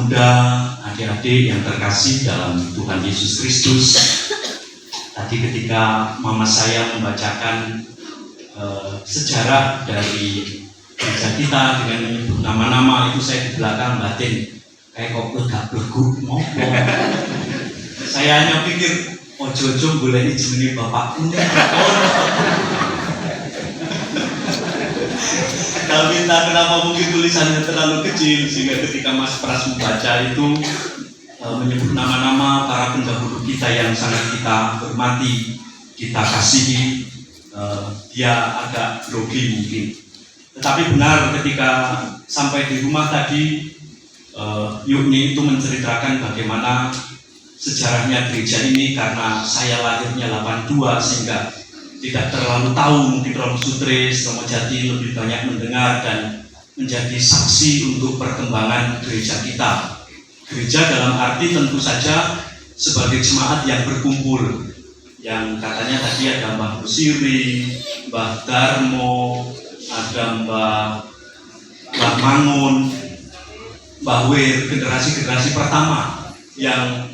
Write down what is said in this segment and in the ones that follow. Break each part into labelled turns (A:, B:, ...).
A: muda, adik-adik yang terkasih dalam Tuhan Yesus Kristus. Tadi ketika mama saya membacakan sejarah dari gereja kita dengan menyebut nama-nama, itu saya di belakang batin kayak kok gak berguk ngopo. Saya hanya pikir ojo-ojo boleh jenenge bapakku nih. Tapi entah kenapa mungkin tulisannya terlalu kecil sehingga ketika Mas Pras membaca itu menyebut nama-nama para pendahulu kita yang sangat kita hormati, kita kasihi, dia agak grogi mungkin. Tetapi benar ketika sampai di rumah tadi, Yukni itu menceritakan bagaimana sejarahnya gereja ini, karena saya lahirnya 82 sehingga tidak terlalu tahu, mungkin Romo Sutris, Romo Jati lebih banyak mendengar dan menjadi saksi untuk perkembangan gereja kita. Gereja dalam arti tentu saja sebagai jemaat yang berkumpul, yang katanya tadi ada Mbah Busiri, Mbah Darmo, ada Mbah Mangun, Mbah Wir, generasi-generasi pertama yang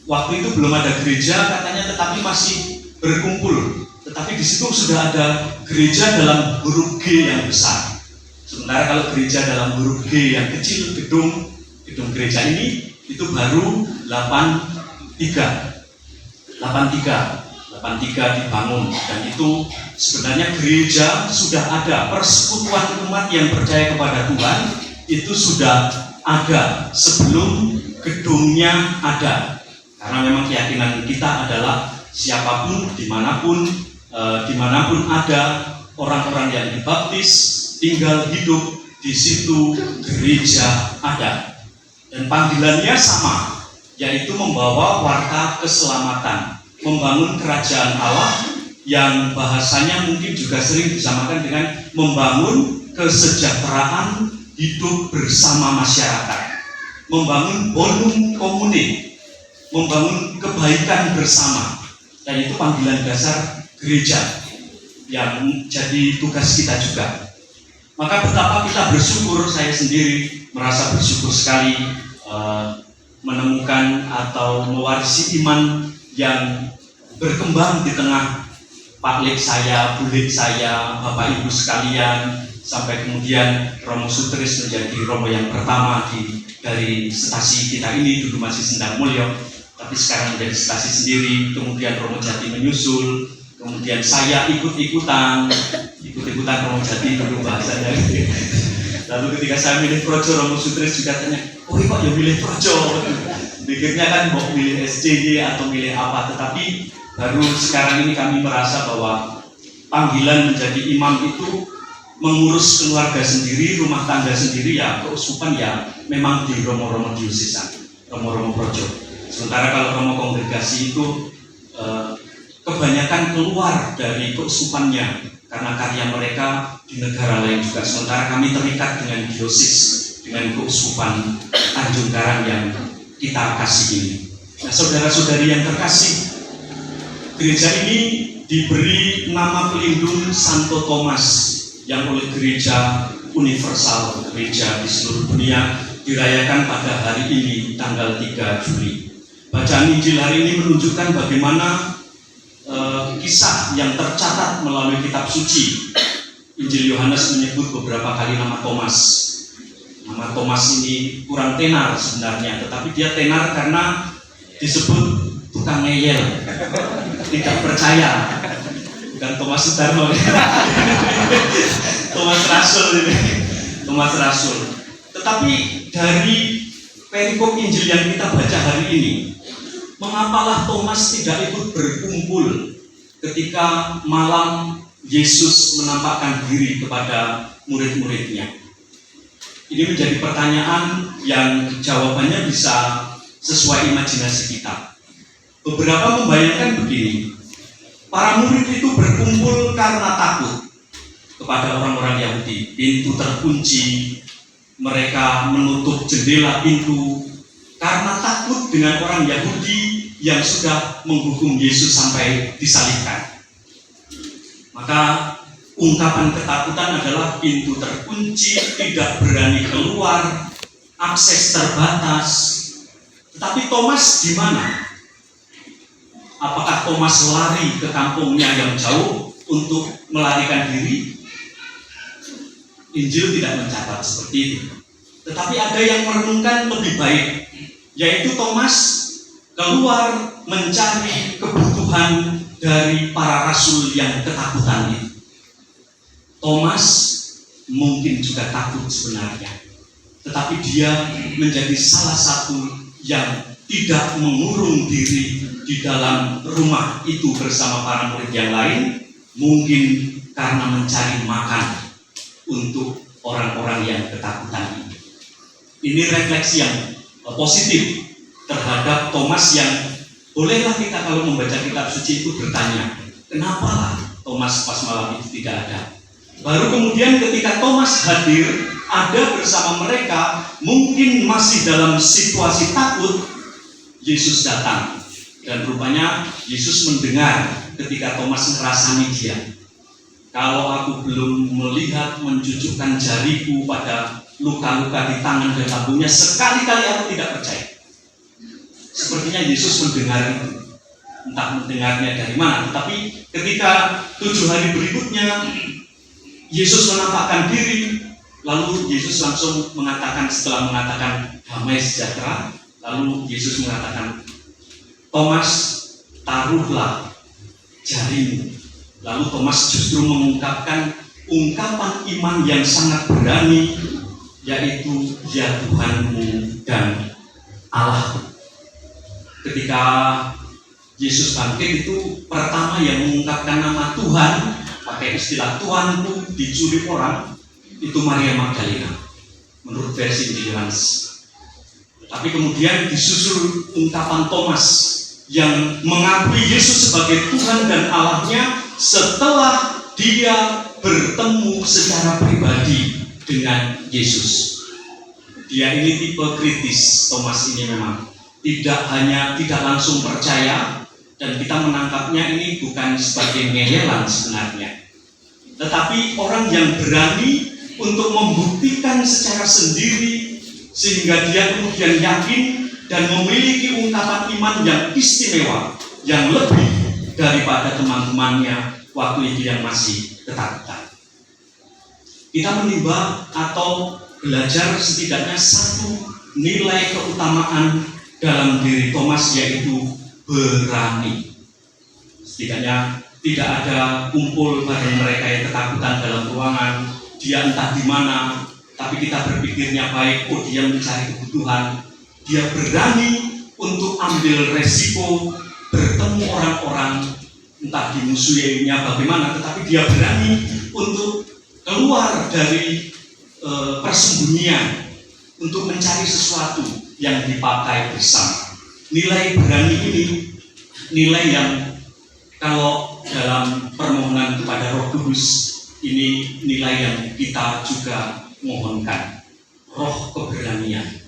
A: waktu itu belum ada gereja katanya, tetapi masih berkumpul. Tetapi di situ sudah ada gereja dalam huruf G yang besar. Sementara kalau gereja dalam huruf G yang kecil, gedung gereja ini itu baru 83 dibangun, dan itu sebenarnya gereja sudah ada, persekutuan umat yang percaya kepada Tuhan itu sudah ada sebelum gedungnya ada. Karena memang keyakinan kita adalah siapapun, dimanapun ada orang-orang yang dibaptis, tinggal hidup di situ, gereja ada. Dan panggilannya sama, yaitu membawa warta keselamatan, membangun kerajaan Allah, yang bahasanya mungkin juga sering disamakan dengan membangun kesejahteraan hidup bersama masyarakat, membangun bonum comune, membangun kebaikan bersama. Dan itu panggilan dasar gereja yang jadi tugas kita juga. Maka betapa kita bersyukur, saya sendiri merasa bersyukur sekali menemukan atau mewarisi iman yang berkembang di tengah Pak Lek saya, Bu Lek saya, Bapak Ibu sekalian, sampai kemudian Romo Sutris menjadi Romo yang pertama dari stasi kita ini, dulu masih Sendang Mulyo, tapi sekarang menjadi stasi sendiri. Kemudian Romo Jati menyusul, kemudian saya ikut-ikutan Romo Jati dulu bahasanya. Lalu ketika saya milih projo, Romo Sutris juga tanya, oh kok ya milih projo? Pikirnya kan mau milih SCG atau milih apa, tetapi baru sekarang ini kami merasa bahwa panggilan menjadi imam itu mengurus keluarga sendiri, rumah tangga sendiri, ya keuskupan ya memang di Romo-Romo diosesan, Romo-Romo projo. Sementara kalau Romo kongregasi itu kebanyakan keluar dari keuskupannya karena karya mereka di negara lain juga. Sementara kami terikat dengan diosis, dengan keuskupan Tanjung Karang yang kita kasih ini. Nah, saudara-saudari yang terkasih, gereja ini diberi nama pelindung Santo Thomas yang oleh gereja universal, gereja di seluruh dunia, dirayakan pada hari ini tanggal 3 Juli. Bacaan Injil hari ini menunjukkan bagaimana kisah yang tercatat melalui kitab suci. Injil Yohanes menyebut beberapa kali nama Thomas. Nama Thomas ini kurang tenar sebenarnya, tetapi dia tenar karena disebut tukang ngeyel, tidak percaya. Bukan Thomas Sudarmo, Thomas Rasul ini, Thomas Rasul. Tetapi dari perikop Injil yang kita baca hari ini, mengapalah Thomas tidak ikut berkumpul ketika malam Yesus menampakkan diri kepada murid-muridnya? Ini menjadi pertanyaan yang jawabannya bisa sesuai imajinasi kita. Beberapa membayangkan begini, para murid itu berkumpul karena takut kepada orang-orang Yahudi. Pintu terkunci, mereka menutup jendela pintu karena takut dengan orang Yahudi yang sudah menghukum Yesus sampai disalibkan. Maka ungkapan ketakutan adalah pintu terkunci, tidak berani keluar, akses terbatas. Tetapi Thomas di mana? Apakah Thomas lari ke kampungnya yang jauh untuk melarikan diri? Injil tidak mencatat seperti itu. Tetapi ada yang merenungkan lebih baik, yaitu Thomas keluar mencari kebutuhan dari para rasul yang ketakutan itu. Thomas mungkin juga takut sebenarnya, tetapi dia menjadi salah satu yang tidak mengurung diri di dalam rumah itu bersama para murid yang lain, mungkin karena mencari makan untuk orang-orang yang ketakutan ini. Ini refleksi yang positif terhadap Thomas yang bolehlah kita kalau membaca kitab suci itu bertanya, kenapa Thomas pas malam itu tidak ada? Baru kemudian ketika Thomas hadir, ada bersama mereka, mungkin masih dalam situasi takut, Yesus datang. Dan rupanya Yesus mendengar ketika Thomas merasani dia. Kalau aku belum melihat mencucukkan jariku pada luka-luka di tangan dan lambungnya, sekali-kali aku tidak percaya. Sepertinya Yesus mendengar itu. Entah mendengarnya dari mana. Tetapi ketika 7 hari berikutnya Yesus menampakkan diri, lalu Yesus langsung mengatakan, setelah mengatakan damai sejahtera, lalu Yesus mengatakan, Thomas, taruhlah jarimu. Lalu Thomas justru mengungkapkan ungkapan iman yang sangat berani, yaitu ya Tuhanmu dan Allah. Ketika Yesus bangkit itu pertama yang mengungkapkan nama Tuhan, pakai istilah Tuhanku dicuri orang, itu Maria Magdalena menurut versi Yohanes. Tapi kemudian disusul ungkapan Thomas yang mengakui Yesus sebagai Tuhan dan Allahnya setelah dia bertemu secara pribadi dengan Yesus. Dia ini tipe kritis, Thomas ini memang tidak langsung percaya, dan kita menangkapnya ini bukan sebagai ngeyelan sebenarnya, tetapi orang yang berani untuk membuktikan secara sendiri sehingga dia kemudian yakin dan memiliki ungkapan iman yang istimewa, yang lebih daripada teman-temannya waktu itu yang masih ketakutan. Kita menimba atau belajar setidaknya satu nilai keutamaan dalam diri Thomas, yaitu berani. Setidaknya tidak ada kumpul pada mereka yang ketakutan dalam ruangan, dia entah di mana, tapi kita berpikirnya baik, dia mencari kebutuhan. Dia berani untuk ambil resiko bertemu orang-orang, entah dimusuhinya bagaimana, tetapi dia berani untuk keluar dari persembunyian untuk mencari sesuatu yang dipakai bersama. Nilai berani ini nilai yang kalau dalam permohonan kepada Roh Kudus, ini nilai yang kita juga mohonkan, roh keberanian.